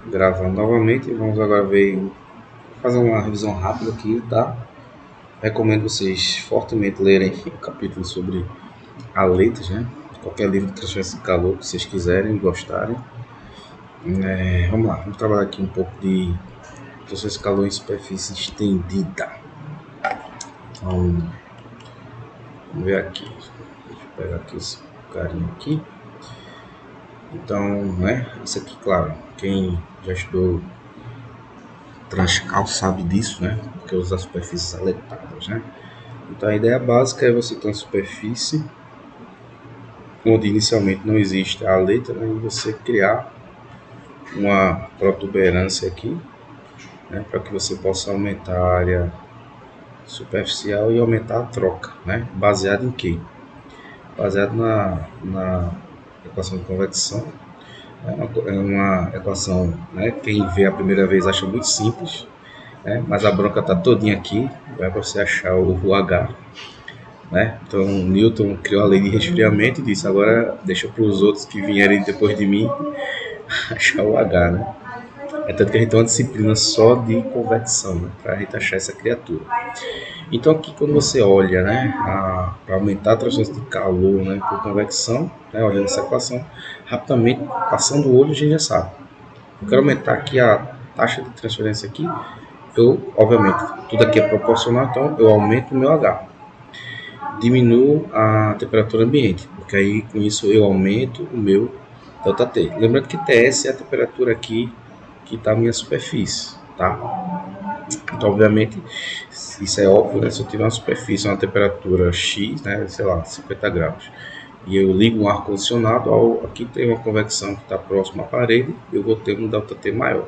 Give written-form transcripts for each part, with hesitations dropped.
Gravando novamente. Vamos agora fazer uma revisão rápida aqui, tá? Recomendo vocês fortemente lerem o capítulo sobre aletas, né? Qualquer livro de transferência de calor que vocês quiserem e gostarem. Vamos lá, vamos trabalhar aqui um pouco de transferência de calor em superfície estendida. Então, vamos ver aqui. Deixa eu pegar aqui esse carinha aqui. Então, né? Isso aqui, claro, quem já estudou Transcal sabe disso, né? Porque usa superfícies aletadas, né? Então a ideia básica é você ter uma superfície onde inicialmente não existe a aleta, né? E você criar uma protuberância aqui, né? Para que você possa aumentar a área superficial e aumentar a troca, né? Baseado em quê? Baseado na equação de convecção. É uma equação, né? Quem vê a primeira vez acha muito simples, né? Mas a bronca está todinha aqui, vai para você achar o H, né? Então Newton criou a lei de resfriamento e disse: agora deixa para os outros que vierem depois de mim achar o H, né? É tanto que a gente tem uma disciplina só de convecção, né? Para a gente achar essa criatura. Então aqui quando você olha, né, para aumentar a transferência de calor, né, por convecção, né, olhando essa equação, rapidamente, passando o olho, a gente já sabe. Eu quero aumentar aqui a taxa de transferência aqui, eu, obviamente, tudo aqui é proporcional, então eu aumento o meu H. Diminuo a temperatura ambiente, porque aí com isso eu aumento o meu ΔT. Lembrando que TS é a temperatura aqui que está a minha superfície, tá? Então, obviamente, isso é óbvio, né? Se eu tiver uma superfície, uma temperatura X, né, sei lá, 50 graus, e eu ligo um ar-condicionado, aqui tem uma convecção que está próxima à parede, eu vou ter um ΔT maior,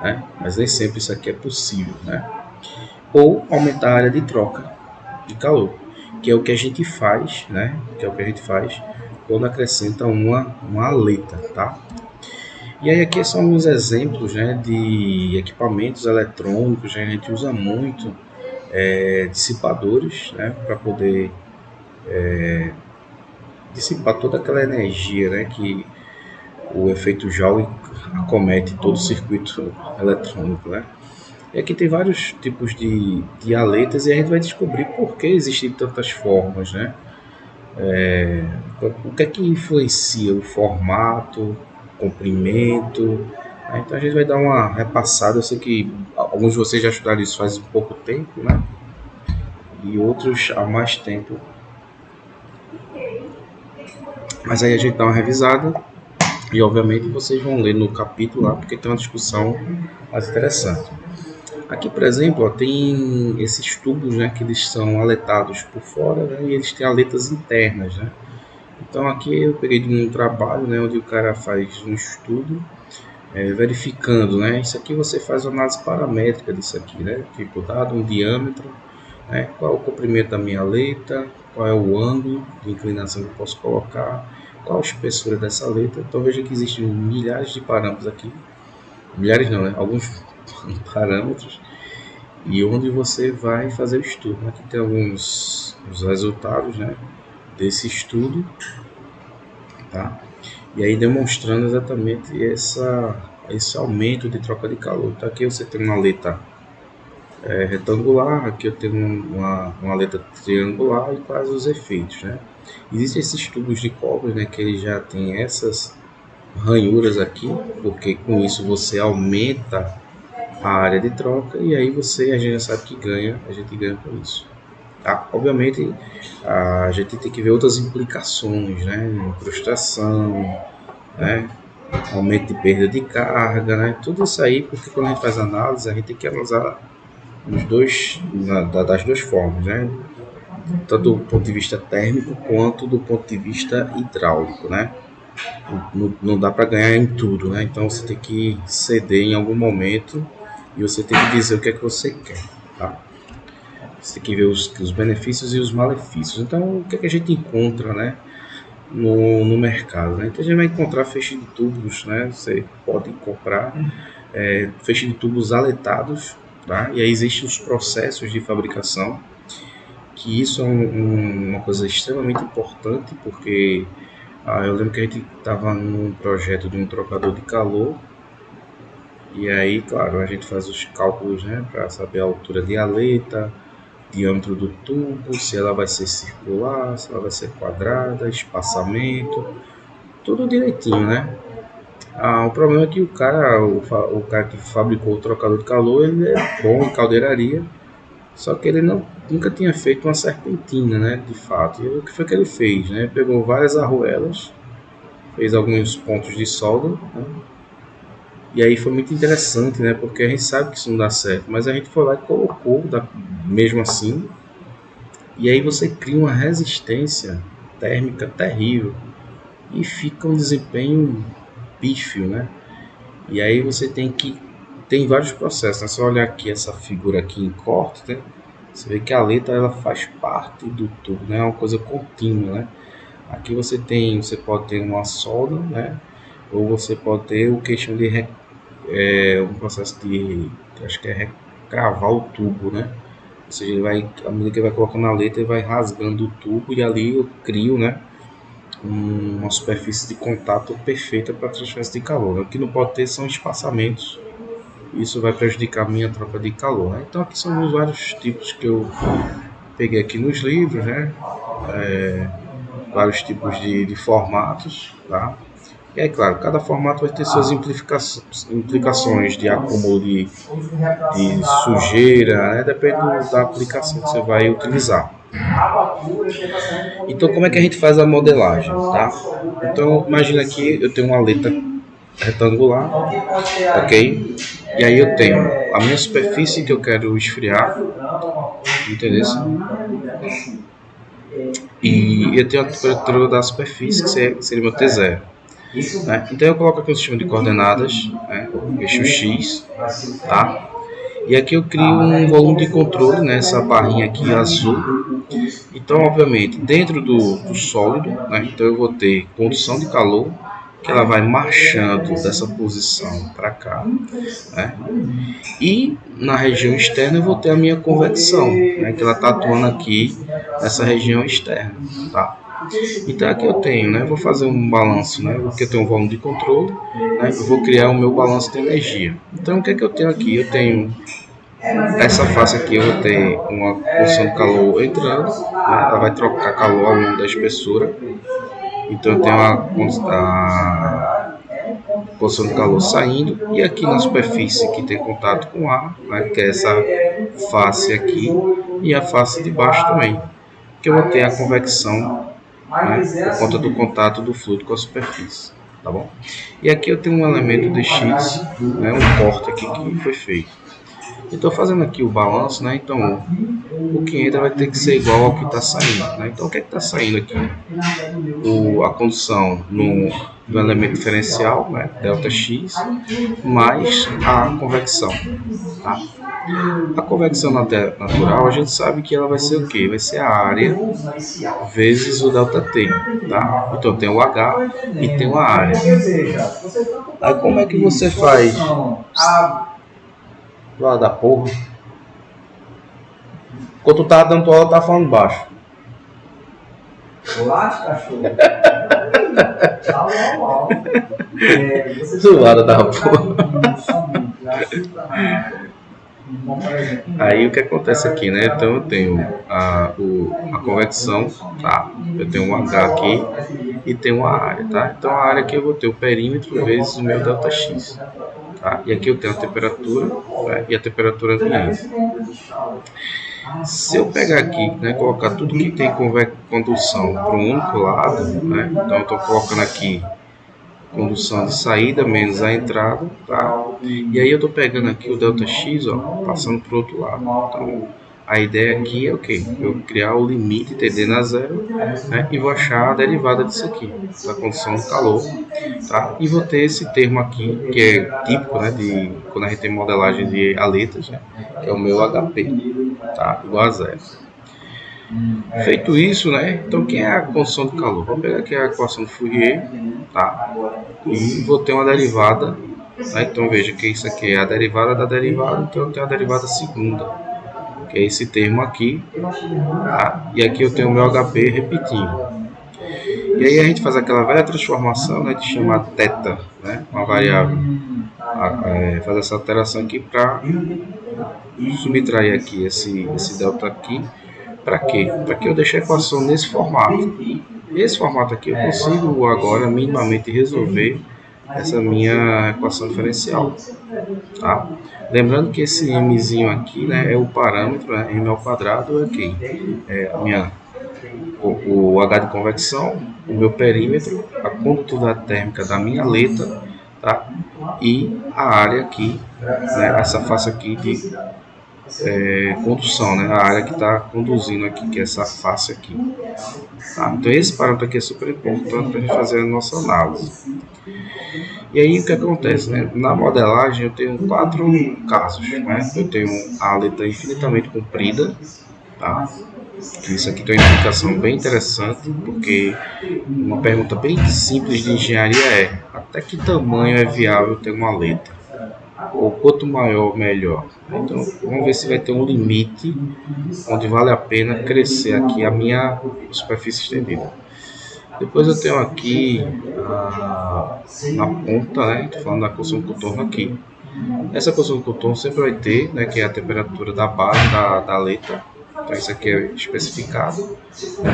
né? Mas nem sempre isso aqui é possível, né? Ou aumentar a área de troca de calor, que é o que a gente faz, né? Que é o que a gente faz quando acrescenta uma aleta, tá? E aí aqui são alguns exemplos, né, de equipamentos eletrônicos, né, a gente usa muito dissipadores, né, para poder dissipar toda aquela energia, né, que o efeito Joule acomete todo o circuito eletrônico, né. E aqui tem vários tipos de aletas e a gente vai descobrir por que existem tantas formas, né. O que é que influencia o formato, o comprimento, né? Então a gente vai dar uma repassada. Eu sei que alguns de vocês já estudaram isso faz um pouco tempo, né? E outros há mais tempo. Mas aí a gente dá uma revisada e obviamente vocês vão ler no capítulo lá, porque tem uma discussão mais interessante. Aqui, por exemplo, ó, tem esses tubos, né, que eles são aletados por fora, né, e eles têm aletas internas, né? Então aqui eu peguei de um trabalho, né, onde o cara faz um estudo verificando, né? Isso aqui você faz uma análise paramétrica disso aqui, né? Tipo, dado um diâmetro, né? Qual é o comprimento da minha aleta, qual é o ângulo de inclinação que eu posso colocar, qual a espessura dessa aleta. Então veja que existem milhares de parâmetros aqui, milhares não, né? Alguns parâmetros, e onde você vai fazer o estudo. Aqui tem alguns os resultados, né, desse estudo, tá? E aí demonstrando exatamente esse aumento de troca de calor. Então aqui você tem uma aleta retangular, aqui eu tenho uma aleta triangular e quais os efeitos, né? Existem esses tubos de cobre, né, que ele já tem essas ranhuras aqui, porque com isso você aumenta a área de troca e aí a gente já sabe que a gente ganha com isso. Tá? Obviamente a gente tem que ver outras implicações, né? Incrustação, né? Aumento de perda de carga, né? Tudo isso aí, porque quando a gente faz análise, a gente tem que analisar das duas formas, né? Tanto do ponto de vista térmico quanto do ponto de vista hidráulico, né? Não dá para ganhar em tudo, né? Então você tem que ceder em algum momento e você tem que dizer o que é que você quer, tá? Você tem que ver os benefícios e os malefícios. Então, o que é que a gente encontra, né, no mercado, né? Então, a gente vai encontrar feixe de tubos, né? Você pode comprar feixe de tubos aletados, tá? E aí existem os processos de fabricação, que isso é uma coisa extremamente importante, porque eu lembro que a gente estava num projeto de um trocador de calor E aí, claro, a gente faz os cálculos, né, para saber a altura de aleta, diâmetro do tubo, se ela vai ser circular, se ela vai ser quadrada, espaçamento, tudo direitinho, né? O problema é que o cara que fabricou o trocador de calor, ele é bom em caldeiraria, só que ele nunca tinha feito uma serpentina, né, de fato. E o que foi que ele fez, né? Pegou várias arruelas, fez alguns pontos de solda, né? E aí foi muito interessante, né? Porque a gente sabe que isso não dá certo, mas a gente foi lá e colocou mesmo assim. E aí você cria uma resistência térmica terrível e fica um desempenho pífio, né? E aí você tem vários processos, né? Se você olhar aqui essa figura aqui em corte, né? Você vê que a letra ela faz parte do tubo, né? É uma coisa contínua, né? Aqui você pode ter uma solda, né? Ou você pode ter o que chama de um processo de, acho que é recravar o tubo, né? Ou seja, à medida que ele vai colocando a letra, ele vai rasgando o tubo e ali eu crio, né, uma superfície de contato perfeita para transferência de calor, né? O que não pode ter são espaçamentos, isso vai prejudicar a minha troca de calor, né? Então aqui são os vários tipos que eu peguei aqui nos livros, né? Vários tipos de formatos, tá? E aí, claro, cada formato vai ter suas implicações de acúmulo de sujeira, né? Depende da aplicação que você vai utilizar. Então, como é que a gente faz a modelagem, tá? Então, imagina aqui, eu tenho uma letra retangular, ok? E aí eu tenho a minha superfície que eu quero esfriar, entendeu? E eu tenho a temperatura da superfície, que seria meu T0. Né? Então eu coloco aqui um sistema de coordenadas, né? Eixo X, tá? E aqui eu crio um volume de controle nessa barrinha aqui azul. Então, obviamente, dentro do sólido, né? Então eu vou ter condução de calor, que ela vai marchando dessa posição para cá, né? E na região externa eu vou ter a minha convecção, né? Que ela está atuando aqui nessa região externa, tá? Então aqui eu tenho, né? Vou fazer um balanço, né? Porque eu tenho um volume de controle, né? Eu vou criar o meu balanço de energia. Então o que é que eu tenho aqui? Eu tenho essa face aqui, eu vou ter uma porção de calor entrando, né? Ela vai trocar calor ao longo da espessura. Então eu tenho a porção de calor saindo, e aqui na superfície que tem contato com o ar, né? Que é essa face aqui, e a face de baixo também, que eu vou ter a convecção, né, por conta do contato do fluido com a superfície, tá bom? E aqui eu tenho um elemento de X, né, um corte aqui que foi feito. Então fazendo aqui o balanço, né, então o que entra vai ter que ser igual ao que está saindo, né? Então o que é que está saindo aqui? A condução do elemento diferencial, né, ΔX, mais a convecção, tá? A convecção natural, a gente sabe que ela vai ser o quê? Vai ser a área vezes o ΔT, tá? Então tem o H e tem a área. Aí como é que você faz? Lá da porra. Enquanto tu tava dando tua aula, eu tava falando baixo. Olá, cachorro. Zoada da porra. Aí o que acontece aqui, né? Então eu tenho a convecção, tá? Eu tenho um H aqui e tenho uma área, tá? Então a área aqui eu vou ter o perímetro vezes o meu ΔX, tá? E aqui eu tenho a temperatura, né? E a temperatura ambiente. Se eu pegar aqui, né, colocar tudo que tem condução para um único lado, né? Então eu estou colocando aqui condução de saída menos a entrada, tá? E aí eu estou pegando aqui o ΔX, ó, passando para o outro lado. Então a ideia aqui é o quê? Eu criar o limite TD na zero, né? E vou achar a derivada disso aqui, da condição do calor, tá? E vou ter esse termo aqui, que é típico, né, de quando a gente tem modelagem de aletas, né? Que é o meu HP, tá? Igual a zero. Feito isso, né? Então, quem é a condição do calor? Vou pegar aqui a equação do Fourier, tá? E vou ter uma derivada, tá? Então, veja que isso aqui é a derivada da derivada, então eu tenho a derivada segunda, que é esse termo aqui, tá? E aqui eu tenho o meu HP repetindo. E aí a gente faz aquela velha transformação, né, de chamar θ, né? Uma variável fazer essa alteração aqui para subtrair aqui esse delta aqui. Para quê? Para que eu deixe a equação nesse formato. Esse formato aqui eu consigo agora minimamente resolver essa minha equação diferencial. Tá? Lembrando que esse mzinho aqui, né, é o parâmetro, né, m ao quadrado aqui. É o H de convecção, o meu perímetro, a condutividade térmica da minha aleta, tá? E a área aqui, né, essa face aqui de condução, né, a área que está conduzindo aqui, que é essa face aqui. Tá? Então esse parâmetro aqui é super importante para a gente fazer a nossa análise. E aí o que acontece, né? Na modelagem eu tenho 4 casos, né? Eu tenho a aleta infinitamente comprida, tá? Isso aqui tem uma explicação bem interessante, porque uma pergunta bem simples de engenharia é: até que tamanho é viável ter uma aleta? Ou quanto maior, melhor? Então vamos ver se vai ter um limite onde vale a pena crescer aqui a minha superfície estendida. Depois eu tenho aqui na ponta, né? Estou falando da construção do contorno aqui. Essa construção do contorno sempre vai ter, né? Que é a temperatura da base da aleta. Então isso aqui é especificado,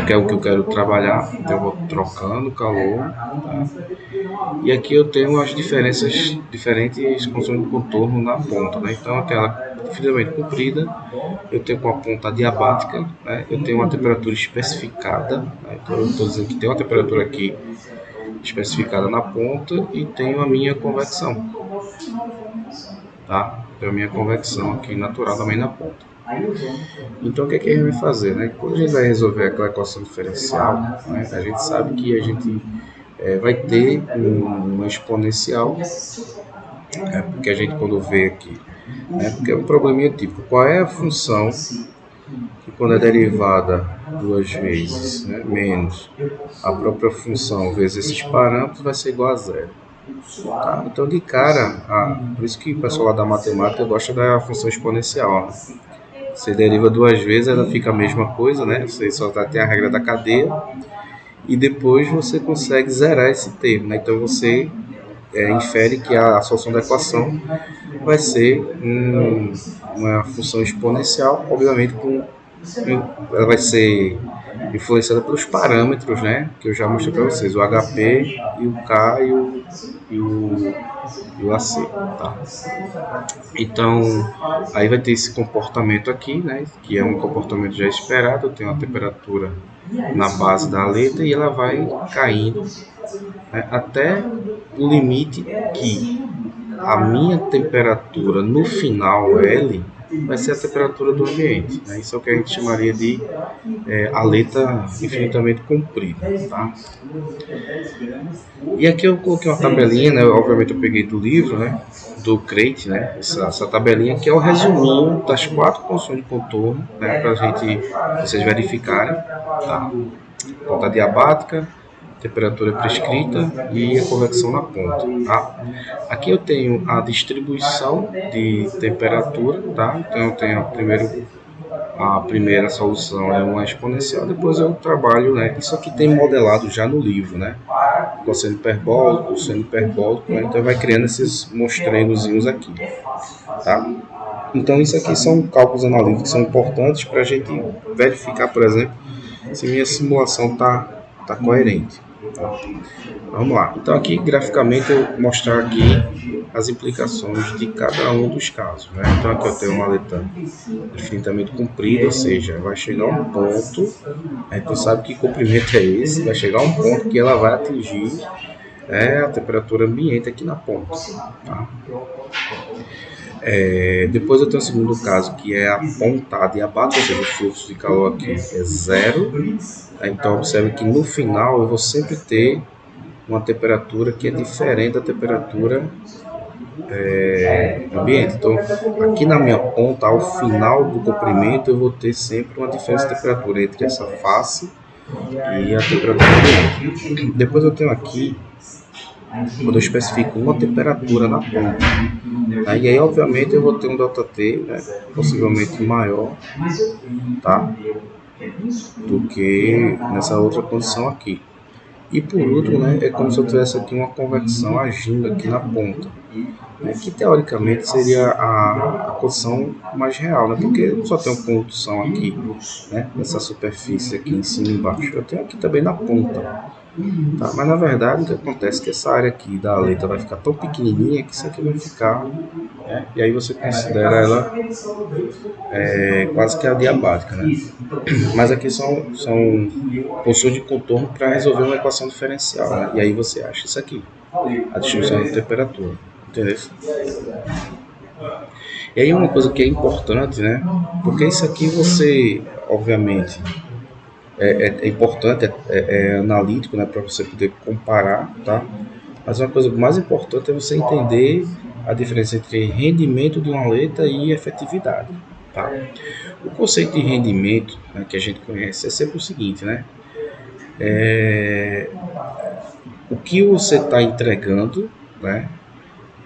que é o que eu quero trabalhar. Então eu vou trocando o calor. Tá? E aqui eu tenho as diferentes construções de contorno na ponta, né? Então aquela infinitamente comprida, eu tenho com a ponta adiabática, né? Eu tenho uma temperatura especificada, né? Então eu estou dizendo que tem uma temperatura aqui especificada na ponta e tenho a minha convecção, tá? Tenho a minha convecção aqui natural também na ponta. Então o que é que a gente vai fazer, né? Quando a gente vai resolver aquela equação diferencial, né, a gente sabe que a gente vai ter uma exponencial, porque a gente quando vê aqui, porque é um probleminha típico, qual é a função que quando é derivada 2 vezes, né, menos a própria função vezes esses parâmetros vai ser igual a zero. Tá? Então de cara, por isso que o pessoal lá da matemática gosta da função exponencial, né? Você deriva 2 vezes, ela fica a mesma coisa, né? Você só tem a regra da cadeia e depois você consegue zerar esse termo, né? Então você infere que a solução da equação vai ser uma função exponencial, obviamente ela vai ser influenciada pelos parâmetros, né, que eu já mostrei para vocês, o HP e o K e o AC, tá? Então aí vai ter esse comportamento aqui, né, que é um comportamento já esperado. Eu tenho uma temperatura na base da aleta e ela vai caindo, né, até o limite que a minha temperatura no final L vai ser a temperatura do ambiente, né? Isso é o que a gente chamaria de aleta infinitamente comprida, tá? E aqui eu coloquei uma tabelinha, né? Obviamente eu peguei do livro, né? Do Crate, né? Essa tabelinha que é o resuminho das 4 funções de contorno, né? Para vocês verificarem, tá? Ponta adiabática, temperatura prescrita e a convecção na ponta, tá? Aqui eu tenho a distribuição de temperatura, tá? Então eu tenho a primeira solução é uma exponencial, depois eu trabalho, né? Isso aqui tem modelado já no livro, né? Cosseno hiperbólico, seno hiperbólico, né? Então vai criando esses mostrengozinhos aqui, tá? Então isso aqui são cálculos analíticos que são importantes para a gente verificar, por exemplo, se minha simulação tá coerente. Tá? Vamos lá. Então aqui graficamente eu vou mostrar aqui as implicações de cada um dos casos, né? Então aqui eu tenho uma aleta infinitamente comprida, ou seja, vai chegar a um ponto, a gente sabe que comprimento é esse, vai chegar a um ponto que ela vai atingir a temperatura ambiente aqui na ponta, tá? Depois eu tenho o segundo caso, que é a ponta adiabática, ou seja, o fluxo de calor aqui é zero. Então observe que no final eu vou sempre ter uma temperatura que é diferente da temperatura ambiente. Então aqui na minha ponta, ao final do comprimento, eu vou ter sempre uma diferença de temperatura entre essa face e a temperatura ambiente. Depois eu tenho aqui, quando eu especifico uma temperatura na ponta, e aí obviamente eu vou ter um ΔT, né, possivelmente maior, tá, do que nessa outra condição aqui. E por último, né, é como se eu tivesse aqui uma convecção agindo aqui na ponta, né, que teoricamente seria a condição mais real, né, porque eu não só tenho condução aqui, né, nessa superfície aqui em cima e embaixo, eu tenho aqui também na ponta. Tá? Mas na verdade o que acontece é que essa área aqui da aleta vai ficar tão pequenininha que isso aqui vai ficar, né, e aí você considera ela quase que adiabática, né? Mas aqui são funções de contorno para resolver uma equação diferencial, né? E aí você acha isso aqui, a distribuição de temperatura, entendeu? E aí uma coisa que é importante, né? Porque isso aqui você, obviamente, é importante, é analítico, né? Para você poder comparar, tá? Mas uma coisa mais importante é você entender a diferença entre rendimento de uma aleta e efetividade, tá? O conceito de rendimento, né, que a gente conhece é sempre o seguinte, né? O que você está entregando, né,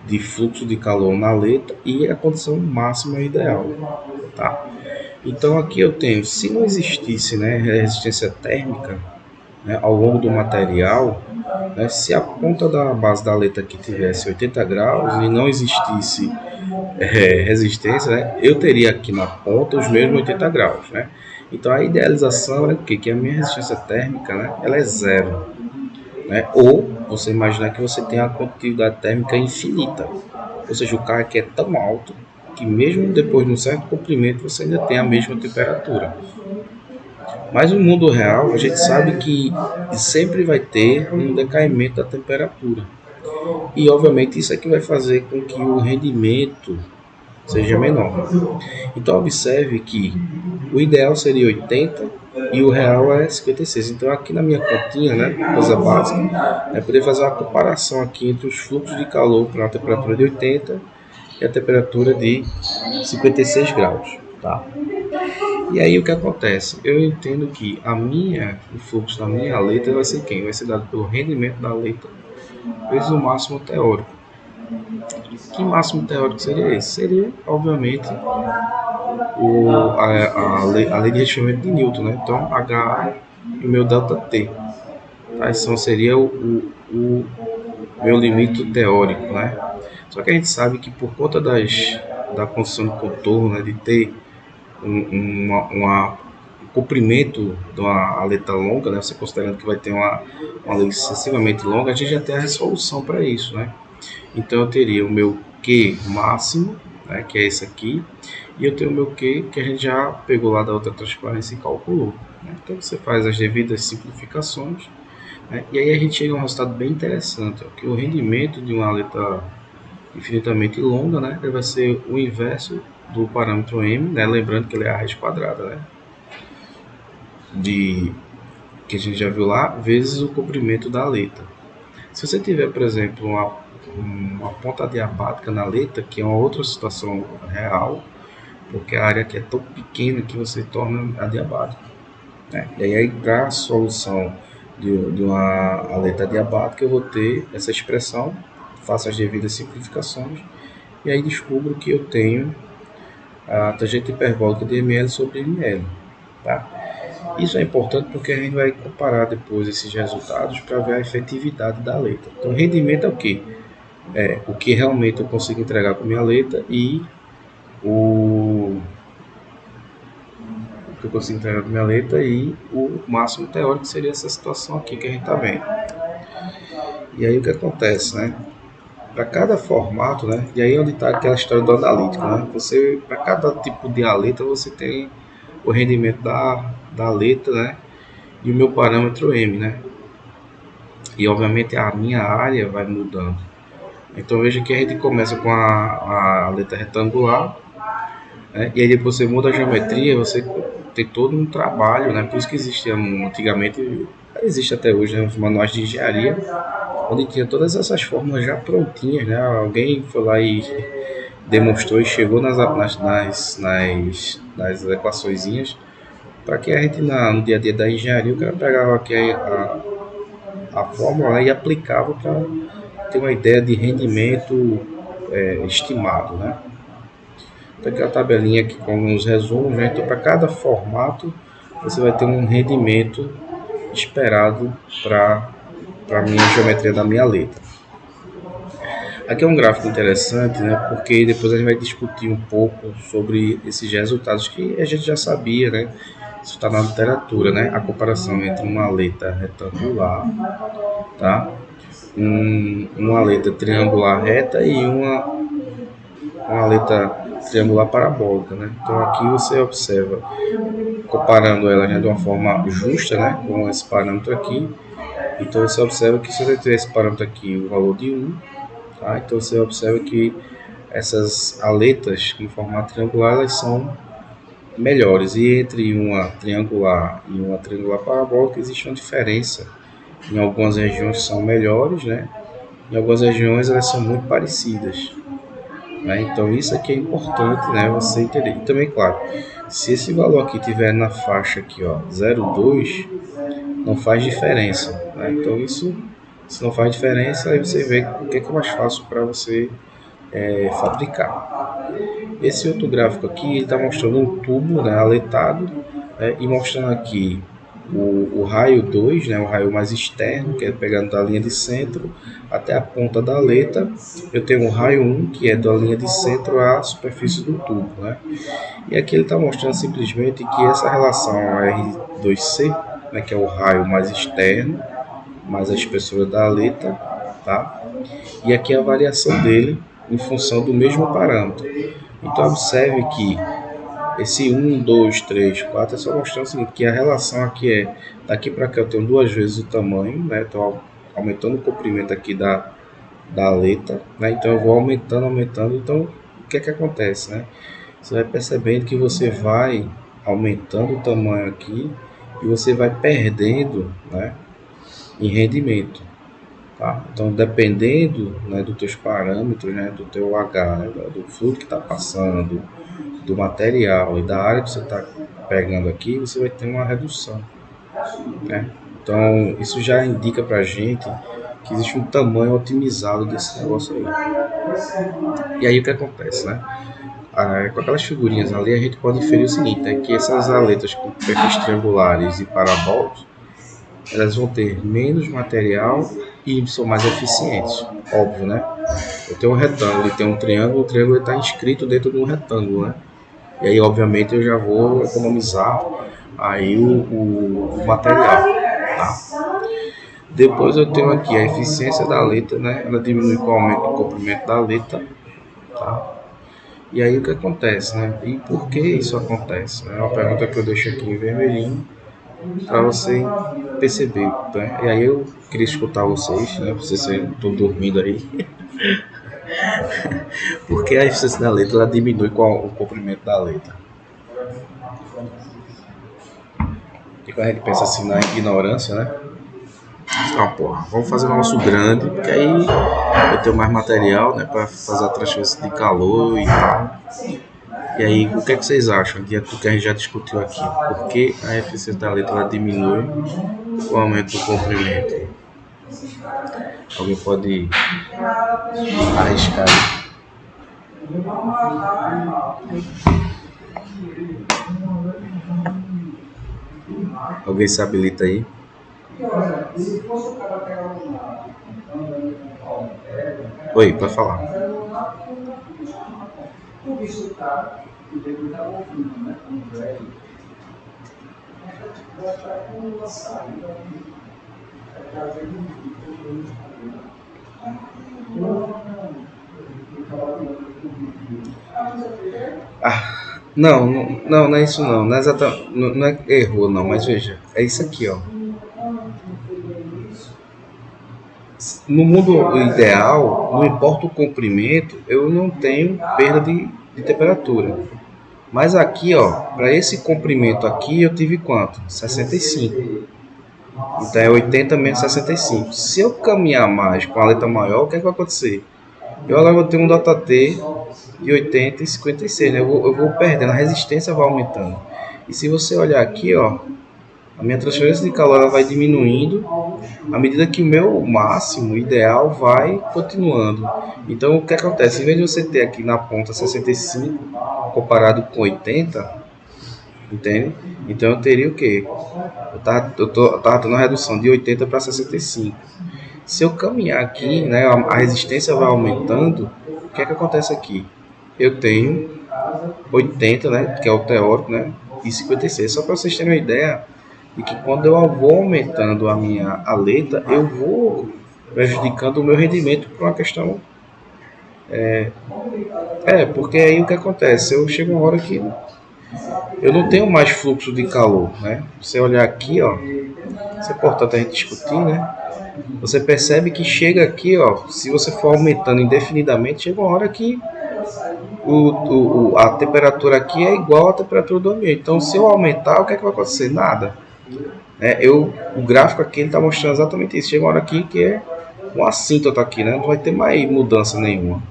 de fluxo de calor na aleta e a condição máxima ideal, tá? Então aqui eu tenho, se não existisse, né, resistência térmica, né, ao longo do material, né, se a ponta da base da aleta aqui tivesse 80 graus e não existisse resistência, né, eu teria aqui na ponta os mesmos 80 graus, né? Então a idealização é o quê? Que a minha resistência térmica, né, ela é zero, né? Ou você imaginar que você tem a condutividade térmica infinita, ou seja, o carro aqui é tão alto que mesmo depois de um certo comprimento você ainda tem a mesma temperatura. Mas no mundo real a gente sabe que sempre vai ter um decaimento da temperatura. E obviamente isso é que vai fazer com que o rendimento seja menor. Então observe que o ideal seria 80 e o real é 56. Então aqui na minha continha, né, coisa básica, é poder fazer uma comparação aqui entre os fluxos de calor para uma temperatura de 80 e a temperatura de 56 graus, tá? E aí o que acontece? Eu entendo que o fluxo da minha aleta vai ser quem? Vai ser dado pelo rendimento da aleta vezes o máximo teórico. Que máximo teórico seria esse? Seria, obviamente, a lei de resfriamento de Newton, né? Então, H e o meu ΔT. Tá? Então, seria o meu limite teórico, né? Só que a gente sabe que por conta da condição de contorno, né, de ter um comprimento de uma aleta longa, né, você considerando que vai ter uma aleta excessivamente longa, a gente já tem a resolução para isso, né? Então eu teria o meu Q máximo, né, que é esse aqui, e eu tenho o meu Q que a gente já pegou lá da outra transparência e calculou, né? Então você faz as devidas simplificações, né, e aí a gente chega a um resultado bem interessante, ó, que o rendimento de uma aleta infinitamente longa, né, ele vai ser o inverso do parâmetro m, né, lembrando que ele é a raiz quadrada, né, que a gente já viu lá, vezes o comprimento da aleta. Se você tiver, por exemplo, uma ponta adiabática na aleta, que é uma outra situação real, porque a área aqui é tão pequena que você torna adiabática, né? E aí, para a solução de uma aleta adiabática, eu vou ter essa expressão, faço as devidas simplificações, e aí descubro que eu tenho a tangente hiperbólica de ml sobre ml, tá? Isso é importante porque a gente vai comparar depois esses resultados para ver a efetividade da letra. Então, rendimento é o quê? É o que realmente eu consigo entregar com minha letra e o que eu consigo entregar com minha letra e o máximo teórico seria essa situação aqui que a gente está vendo. E aí o que acontece, né? Para cada formato, né? E aí é onde está aquela história do analítico, né? Você, para cada tipo de aleta, você tem o rendimento da letra, né? E o meu parâmetro M, né? E obviamente a minha área vai mudando. Então veja que a gente começa com a letra retangular, né? E aí depois você muda a geometria, você tem todo um trabalho, né? Por isso que existia antigamente, existe até hoje, né, os manuais de engenharia, onde tinha todas essas fórmulas já prontinhas, né? Alguém foi lá e demonstrou e chegou nas equaçõezinhas para que a gente no dia a dia da engenharia, o cara pegava aqui a fórmula e aplicava para ter uma ideia de rendimento estimado, né? Então aqui a tabelinha aqui com os resumos, né? Então para cada formato você vai ter um rendimento esperado para para a minha geometria da minha letra. Aqui é um gráfico interessante, né? Porque depois a gente vai discutir um pouco sobre esses resultados que a gente já sabia, né? Isso está na literatura, né? A comparação entre uma letra retangular, tá? Uma letra triangular reta e uma letra triangular parabólica, né? Então aqui você observa, comparando ela, né, de uma forma justa, né? Com esse parâmetro aqui. Então você observa que se você tiver esse parâmetro aqui, o valor de 1, tá? Então você observa que essas aletas com formato triangular, elas são melhores. E entre uma triangular e uma triangular parabólica existe uma diferença. Em algumas regiões são melhores, né? Em algumas regiões elas são muito parecidas. Né? Então isso aqui é importante, né, você entender. E também, claro, se esse valor aqui estiver na faixa aqui, ó, 0,2, não faz diferença. Né? Então isso, se não faz diferença, aí você vê o que é mais fácil para você fabricar. Esse outro gráfico aqui, ele está mostrando um tubo, né, aletado, e mostrando aqui o raio 2, né, o raio mais externo, que é pegando da linha de centro até a ponta da aleta. Eu tenho o raio 1, que é da linha de centro à superfície do tubo. Né? E aqui ele está mostrando simplesmente que essa relação R2C, né, que é o raio mais externo, mais a espessura da aleta, tá? E aqui a variação dele em função do mesmo parâmetro. Então observe que esse 1, 2, 3, 4 é só mostrando o seguinte, que a relação aqui é, daqui para cá eu tenho 2 vezes o tamanho, né? Estou aumentando o comprimento aqui da aleta, né? Então eu vou aumentando. Então o que é que acontece, né? Você vai percebendo que você vai aumentando o tamanho aqui e você vai perdendo, né, em rendimento. Tá? Então, dependendo, né, dos teus parâmetros, né, do teu H, né, do fluido que está passando, do material e da área que você está pegando aqui, você vai ter uma redução. Né? Então, isso já indica para a gente que existe um tamanho otimizado desse negócio aí. E aí o que acontece, né? Com aquelas figurinhas ali, a gente pode inferir o seguinte, que essas aletas com perfis triangulares e parabólicos, elas vão ter menos material e são mais eficientes, óbvio, né? Eu tenho um retângulo e tenho um triângulo, o triângulo está inscrito dentro de um retângulo, né? E aí, obviamente, eu já vou economizar aí o material, tá? Depois eu tenho aqui a eficiência da aleta, né? Ela diminui com o aumento do comprimento da aleta, tá? E aí o que acontece, né? E por que isso acontece? É uma pergunta que eu deixo aqui em vermelhinho para você perceber, né? E aí eu queria escutar vocês, né? Vocês estão dormindo aí. Porque a eficiência da letra ela diminui com o comprimento da letra. E quando a gente pensa assim na ignorância, né? Não, porra, vamos fazer um negócio grande, porque aí eu tenho mais material, né, para fazer a transferência de calor e tal. E aí, o que é que vocês acham diante do que a gente já discutiu aqui? Por que a eficiência da letra ela diminui com o aumento do comprimento? Alguém pode arriscar? Alguém se habilita aí? Oi, pode falar. Não é isso não. Não é exatamente, não é erro não, mas veja, é isso aqui, ó. No mundo ideal, não importa o comprimento, eu não tenho perda de temperatura. Mas aqui, ó, para esse comprimento aqui, eu tive quanto? 65. Então é 80 menos 65. Se eu caminhar mais com a letra maior, o que é que vai acontecer? Eu agora vou ter um ΔT de 80 e 56, né? Eu vou perdendo, a resistência vai aumentando. E se você olhar aqui, ó, a minha transferência de calor ela vai diminuindo à medida que o meu máximo ideal vai continuando. Então, o que acontece? Em vez de você ter aqui na ponta 65 comparado com 80, entende? Então eu teria o quê? Eu tava tendo uma redução de 80 para 65. Se eu caminhar aqui, né, a resistência vai aumentando, o que é que acontece aqui? Eu tenho 80, né, que é o teórico, né, e 56. Só para vocês terem uma ideia de que quando eu vou aumentando a minha aleta, eu vou prejudicando o meu rendimento por uma questão. Porque aí o que acontece? Eu chego uma hora que eu não tenho mais fluxo de calor, né? Você olhar aqui, ó, isso é importante a gente discutir, né? Você percebe que chega aqui, ó, se você for aumentando indefinidamente, chega uma hora que a temperatura aqui é igual à temperatura do ambiente. Então, se eu aumentar, o que é que vai acontecer? Nada. O gráfico aqui está mostrando exatamente isso. Chega uma hora aqui que é um assíntota aqui, né? Não vai ter mais mudança nenhuma.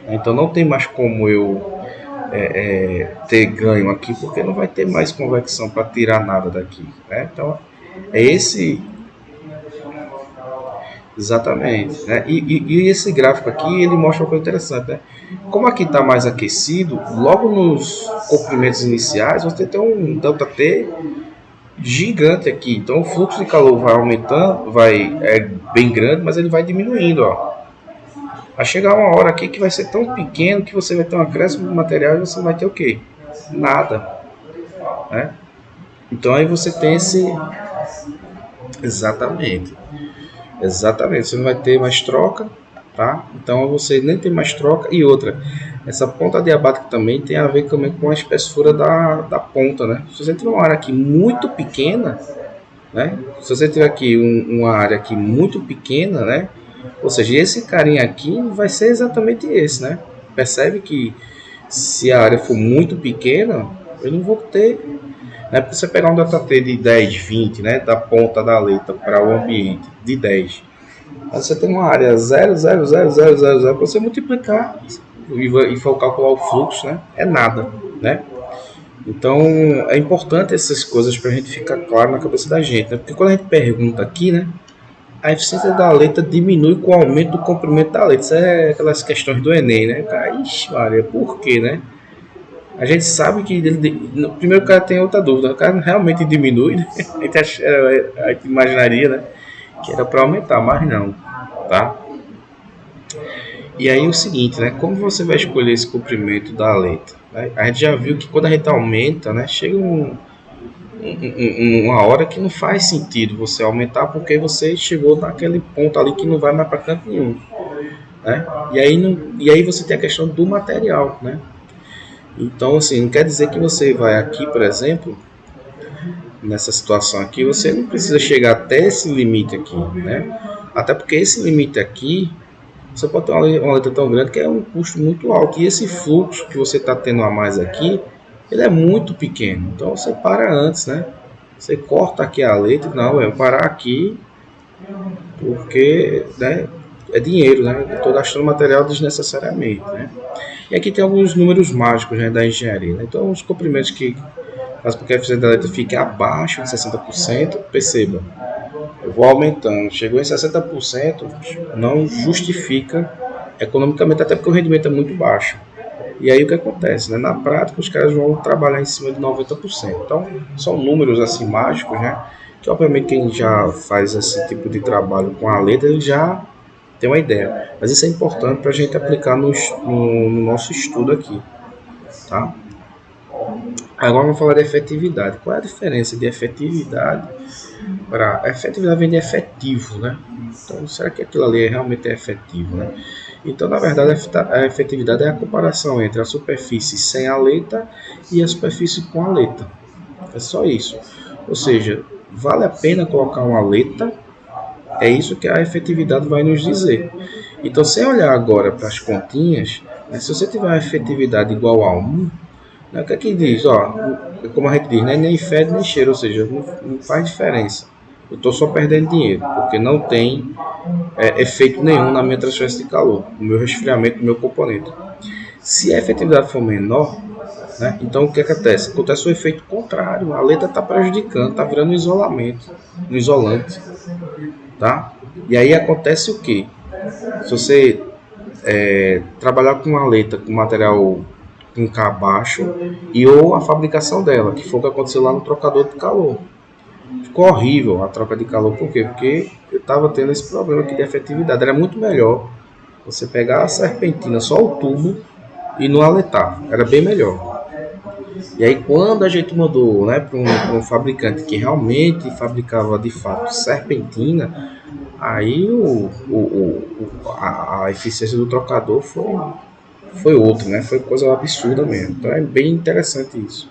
Então, não tem mais como eu ter ganho aqui, porque não vai ter mais convecção para tirar nada daqui, né? Então, é esse. Exatamente, né? E esse gráfico aqui ele mostra uma coisa interessante, né? Como aqui está mais aquecido, logo nos comprimentos iniciais você tem um ΔT gigante aqui. Então o fluxo de calor vai aumentando, é bem grande, mas ele vai diminuindo, ó. Vai chegar uma hora aqui que vai ser tão pequeno que você vai ter um acréscimo de material e você vai ter o quê? Nada, né? Então aí você tem esse. Exatamente. Exatamente, você não vai ter mais troca, tá? Então você nem tem mais troca. E outra, essa ponta diabática também tem a ver também com a espessura da ponta, né? Se você tiver uma área aqui muito pequena, né? Se você tiver aqui uma área aqui muito pequena, né? Ou seja, esse carinha aqui vai ser exatamente esse, né? Percebe que se a área for muito pequena, eu não vou ter. Não é porque você pegar um DataT de 10, 20, né, da ponta da aleta para o ambiente, de 10. Mas você tem uma área 0,00000, para você multiplicar e for calcular o fluxo, né, é nada, né? Então, é importante essas coisas para a gente ficar claro na cabeça da gente, né? Porque quando a gente pergunta aqui, né, a eficiência da aleta diminui com o aumento do comprimento da aleta. Isso é aquelas questões do Enem, né? Ixi, Maria, por quê, né? A gente sabe que primeiro o cara tem outra dúvida, o cara realmente diminui, né? A gente imaginaria, né, que era para aumentar, mas não, tá? E aí o seguinte, né, como você vai escolher esse comprimento da aleta? Né? A gente já viu que quando a gente aumenta, né, chega uma hora que não faz sentido você aumentar porque você chegou naquele ponto ali que não vai mais para canto nenhum, né? E aí você tem a questão do material, né? Então, assim, não quer dizer que você vai aqui, por exemplo, nessa situação aqui, você não precisa chegar até esse limite aqui, né? Até porque esse limite aqui, você pode ter uma letra tão grande que é um custo muito alto. E esse fluxo que você está tendo a mais aqui, ele é muito pequeno. Então, você para antes, né? Você corta aqui a letra, não, eu parar aqui, porque, né, é dinheiro, né? Eu estou gastando material desnecessariamente, né? E aqui tem alguns números mágicos, né, da engenharia, né? Então, os comprimentos que fazem com que a eficiência da letra fique abaixo de 60%, perceba, eu vou aumentando, chegou em 60%, não justifica economicamente, até porque o rendimento é muito baixo. E aí o que acontece, né? Na prática, os caras vão trabalhar em cima de 90%. Então, são números assim mágicos, né? Que obviamente quem já faz esse tipo de trabalho com a letra, ele já tem uma ideia. Mas isso é importante para a gente aplicar no nosso estudo aqui, tá? Agora vamos falar de efetividade. Qual é a diferença de efetividade para... A efetividade vem de efetivo, né? Então, será que aquilo ali realmente é efetivo, né? Então, na verdade, a efetividade é a comparação entre a superfície sem aleta e a superfície com aleta. É só isso. Ou seja, vale a pena colocar uma aleta? É isso que a efetividade vai nos dizer. Então, se olhar agora para as continhas, né, se você tiver uma efetividade igual a 1, né, o que é que diz? Ó, como a gente diz, né, nem fede nem cheira, ou seja, não faz diferença. Eu estou só perdendo dinheiro, porque não tem efeito nenhum na minha transferência de calor, no meu resfriamento do meu componente. Se a efetividade for menor, né, então o que acontece? Acontece o efeito contrário, a letra está prejudicando, está virando um isolamento, um isolante. Tá? E aí acontece o que? Se você trabalhar com uma letra com material com K baixo, e ou a fabricação dela, que foi o que aconteceu lá no trocador de calor. Ficou horrível a troca de calor, por quê? Porque eu estava tendo esse problema aqui de efetividade. Era muito melhor você pegar a serpentina, só o tubo, e não aletar. Era bem melhor. E aí quando a gente mudou, né, para um fabricante que realmente fabricava de fato serpentina, aí a eficiência do trocador foi outra, né? Foi coisa absurda mesmo. Então é bem interessante isso.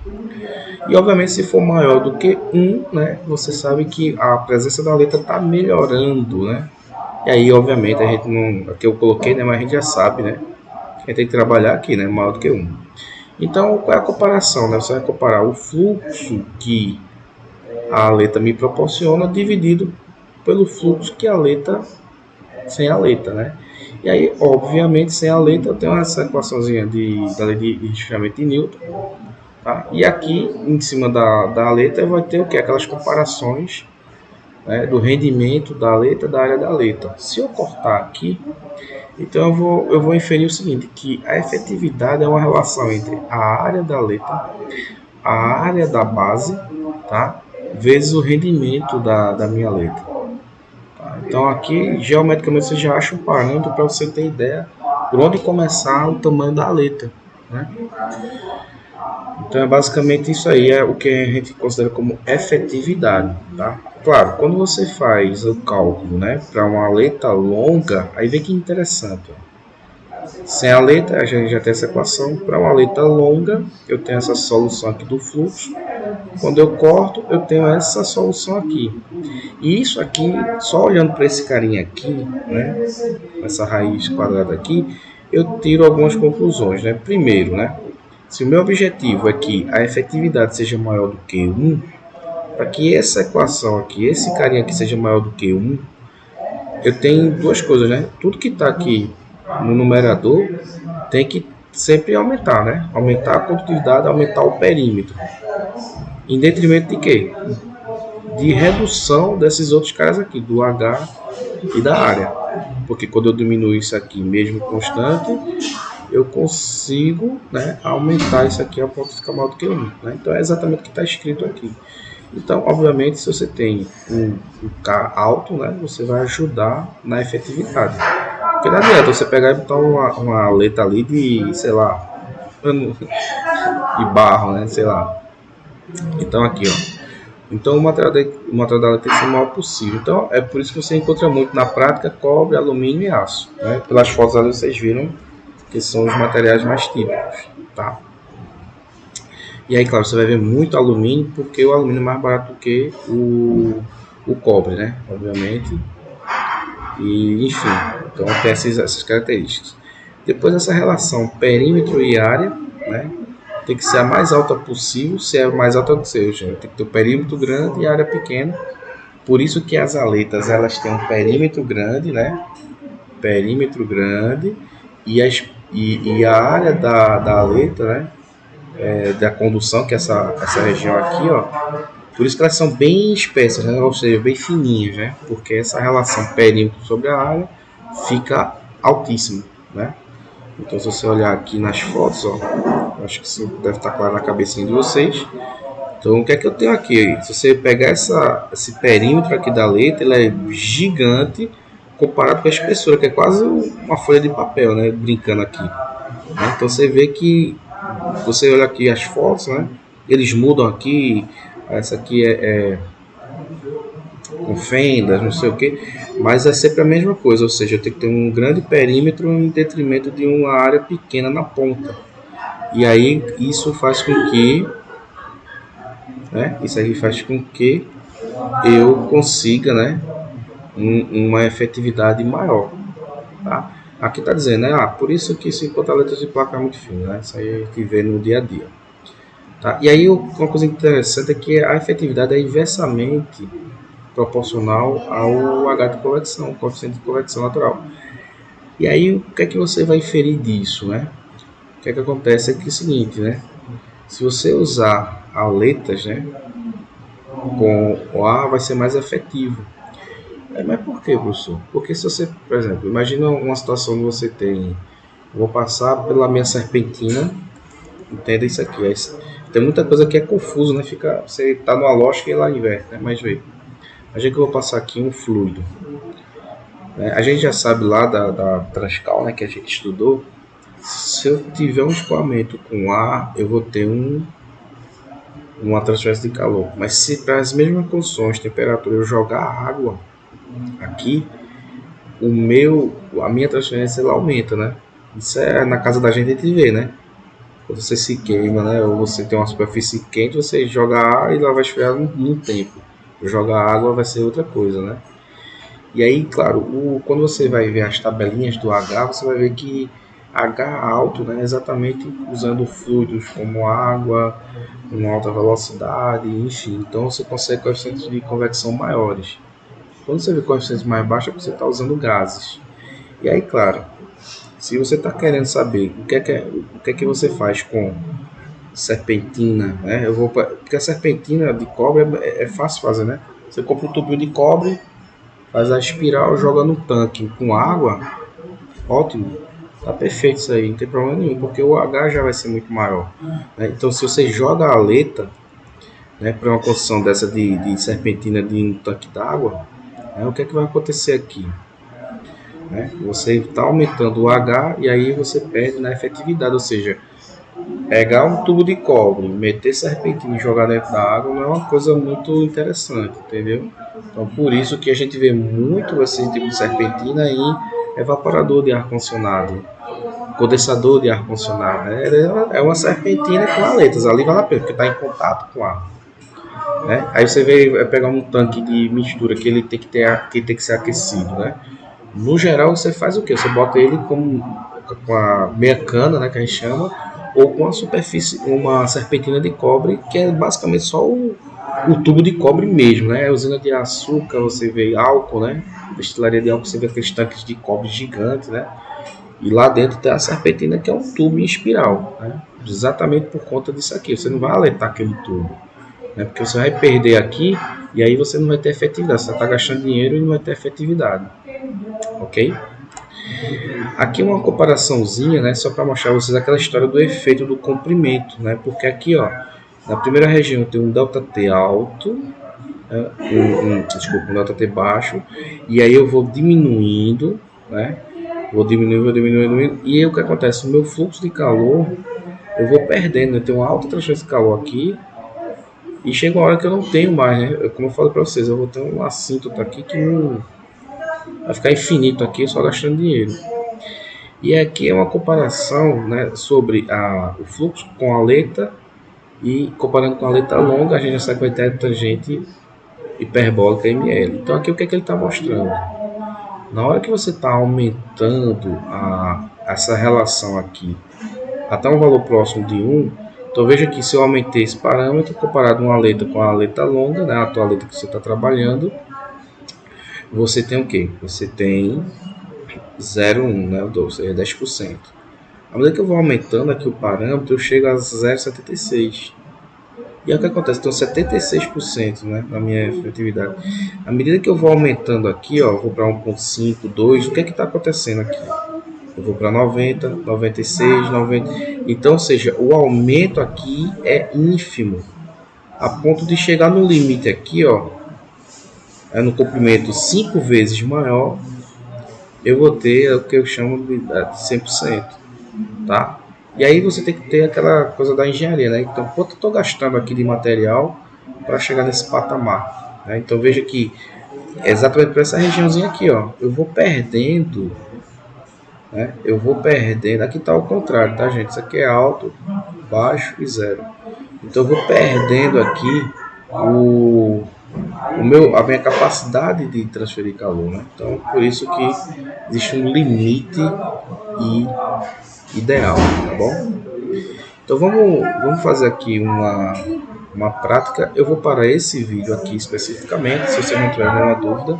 E obviamente se for maior do que um, né, você sabe que a presença da letra está melhorando, né? E aí obviamente a gente não, aqui eu coloquei, né, mas a gente já sabe, né? A gente tem que trabalhar aqui, né, maior do que um. Então qual é a comparação, né? Você vai comparar o fluxo que a aleta me proporciona dividido pelo fluxo que a aleta sem a aleta, né? E aí, obviamente, sem a aleta eu tenho essa equaçãozinha da lei de resfriamento de Newton, tá? E aqui, em cima da aleta, vai ter o que? Aquelas comparações, né, do rendimento da aleta da área da aleta. Se eu cortar aqui, então eu vou inferir o seguinte, que a efetividade é uma relação entre a área da aleta, a área da base, tá? Vezes o rendimento da minha aleta. Então aqui, geometricamente, você já acha um parâmetro para você ter ideia por onde começar o tamanho da aleta, né? Então é basicamente isso aí, é o que a gente considera como efetividade, tá? Claro, quando você faz o cálculo, né, para uma aleta longa, aí vem que interessante, ó. Sem a aleta, a gente já tem essa equação. Para uma aleta longa, eu tenho essa solução aqui do fluxo. Quando eu corto, eu tenho essa solução aqui. E isso aqui, só olhando para esse carinha aqui, né, essa raiz quadrada aqui, eu tiro algumas conclusões, né? Primeiro, né, se o meu objetivo é que a efetividade seja maior do que 1, para que essa equação aqui, esse carinha aqui seja maior do que 1, eu tenho duas coisas, né? Tudo que está aqui no numerador tem que sempre aumentar, né? Aumentar a condutividade, aumentar o perímetro. Em detrimento de quê? De redução desses outros caras aqui, do H e da área. Porque quando eu diminuo isso aqui, mesmo constante, eu consigo, né, aumentar isso aqui a ponto de ficar maior do que 1. Né? Então é exatamente o que está escrito aqui. Então, obviamente, se você tem um K alto, né, você vai ajudar na efetividade. Porque não adianta você pegar e botar uma letra ali de, sei lá, de barro, né, sei lá. Então aqui, ó. Então o material da letra tem que ser o maior possível. Então é por isso que você encontra muito na prática cobre, alumínio e aço. Né? Pelas fotos ali vocês viram que são os materiais mais típicos, tá? E aí, claro, você vai ver muito alumínio, porque o alumínio é mais barato do que o cobre, né? Obviamente. E, enfim, então tem essas características. Depois, essa relação perímetro e área, né? Tem que ser a mais alta possível, se é a mais alta que seja. Tem que ter um perímetro grande e área pequena. Por isso que as aletas, elas têm um perímetro grande, né? Perímetro grande e a área da aleta, né? Da condução, que é essa região aqui, ó. Por isso que elas são bem espessas, né? Ou seja, bem fininhas, né? Porque essa relação perímetro sobre a área fica altíssima, né? Então, se você olhar aqui nas fotos, ó, acho que isso deve estar claro na cabecinha de vocês. Então, o que é que eu tenho aqui? Se você pegar esse perímetro aqui da letra, ele é gigante comparado com a espessura, que é quase uma folha de papel, né? Brincando aqui. Né? Então, você vê que você olha aqui as fotos, né? Eles mudam aqui. Essa aqui é com fendas, não sei o que, mas é sempre a mesma coisa, ou seja, eu tenho que ter um grande perímetro em detrimento de uma área pequena na ponta. E aí isso faz com que, né? Isso aí faz com que eu consiga, né? Uma efetividade maior, tá? Aqui está dizendo, né? Por isso que 50 letras de placa é muito fino, né? Isso aí a gente vê no dia a dia. Tá? E aí uma coisa interessante é que a efetividade é inversamente proporcional ao H de convecção, o coeficiente de convecção natural. E aí o que é que você vai inferir disso, né? O que é que acontece é que é o seguinte, né? Se você usar aletas, né, com o A, vai ser mais efetivo. Mas por que, professor? Porque se você, por exemplo, imagina uma situação onde você tem, vou passar pela minha serpentina Entenda isso aqui. Tem muita coisa que é confuso, né? Você tá numa lógica e lá inverte, né? Mas veja, a gente que eu vou passar aqui um fluido. Né? A gente já sabe lá da Transcal, né? Que a gente estudou. Se eu tiver um escoamento com ar, eu vou ter uma transferência de calor. Mas se para as mesmas condições, temperatura, eu jogar água aqui, a minha transferência ela aumenta, né? Isso é na casa da gente a gente vê, né? Quando você se queima, né? Ou você tem uma superfície quente, você joga ar e ela vai esfriar num tempo. Jogar água vai ser outra coisa, né? E aí, claro, quando você vai ver as tabelinhas do H, você vai ver que H alto, né, exatamente usando fluidos como água, com alta velocidade, enfim. Então você consegue coeficientes de convecção maiores. Quando você vê coeficientes mais baixos, é porque você está usando gases. E aí, claro, se você está querendo saber o que é que você faz com serpentina, né? Porque a serpentina de cobre é fácil fazer, né? Você compra um tubinho de cobre, faz a espiral, joga no tanque com água, ótimo, tá perfeito isso aí, não tem problema nenhum, porque o H já vai ser muito maior. Né? Então, se você joga a aleta, né, para uma construção dessa de serpentina de um tanque d'água, né, o que é que vai acontecer aqui? Né? Você está aumentando o H e aí você perde na efetividade, ou seja, pegar um tubo de cobre, meter serpentina e jogar dentro da água não é uma coisa muito interessante, entendeu? Então, por isso que a gente vê muito esse tipo de serpentina em evaporador de ar-condicionado, condensador de ar-condicionado. É uma serpentina com aletas, ali vale a pena, porque está em contato com ar. Né? Aí você vai pegar um tanque de mistura que ele tem que ser aquecido, né? No geral, você faz o quê? Você bota ele com a meia cana, né, que a gente chama, ou com uma serpentina de cobre, que é basicamente só o tubo de cobre mesmo, né? Usina de açúcar, você vê álcool, né? Destilaria de álcool, você vê aqueles tanques de cobre gigantes, né? E lá dentro tem a serpentina, que é um tubo em espiral, né? Exatamente por conta disso aqui. Você não vai aletar aquele tubo, né? Porque você vai perder aqui e aí você não vai ter efetividade. Você está gastando dinheiro e não vai ter efetividade, ok? Aqui uma comparaçãozinha, né, só para mostrar a vocês aquela história do efeito do comprimento, né? Porque aqui, ó, na primeira região tem um ΔT alto, né, um ΔT baixo, e aí eu vou diminuindo, né? Vou diminuindo, e aí o que acontece? O meu fluxo de calor, eu vou perdendo, eu tenho uma alta transferência de calor aqui, e chega uma hora que eu não tenho mais, né? Como eu falei para vocês, eu vou ter um assíntota aqui que não vai ficar infinito aqui, só gastando dinheiro. E aqui é uma comparação, né, sobre o fluxo com a aleta e comparando com a aleta longa, a gente já sabe que vai ter a tangente hiperbólica ml. Então aqui o que é que ele está mostrando? Na hora que você está aumentando essa relação aqui até um valor próximo de 1, então veja que se eu aumentei esse parâmetro comparado uma aleta com a aleta longa, né, a tua aleta que você está trabalhando, você tem o que? Você tem 0,1, né, ou seja, 10%. À medida que eu vou aumentando aqui o parâmetro, eu chego a 0,76. E aí o que acontece? Então 76%, né, na minha efetividade. À medida que eu vou aumentando aqui, ó, eu vou para 1,5, 2, o que é que está acontecendo aqui? Eu vou para 90, 96, 90. Então, ou seja, o aumento aqui é ínfimo. A ponto de chegar no limite aqui, ó, no comprimento 5 vezes maior, eu vou ter o que eu chamo de 100%, tá? E aí você tem que ter aquela coisa da engenharia, né? Então, quanto eu estou gastando aqui de material para chegar nesse patamar, né? Então, veja que exatamente para essa regiãozinha aqui, ó, eu vou perdendo, né? Eu vou perdendo. Aqui está ao contrário, tá, gente? Isso aqui é alto, baixo e zero. Então, eu vou perdendo aqui a minha capacidade de transferir calor, né? Então, por isso que existe um limite ideal, tá bom? Então, vamos fazer aqui uma prática. Eu vou parar esse vídeo aqui especificamente, se você não tiver nenhuma dúvida.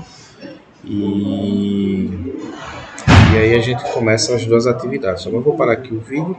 E aí a gente começa as duas atividades. Então, eu vou parar aqui o vídeo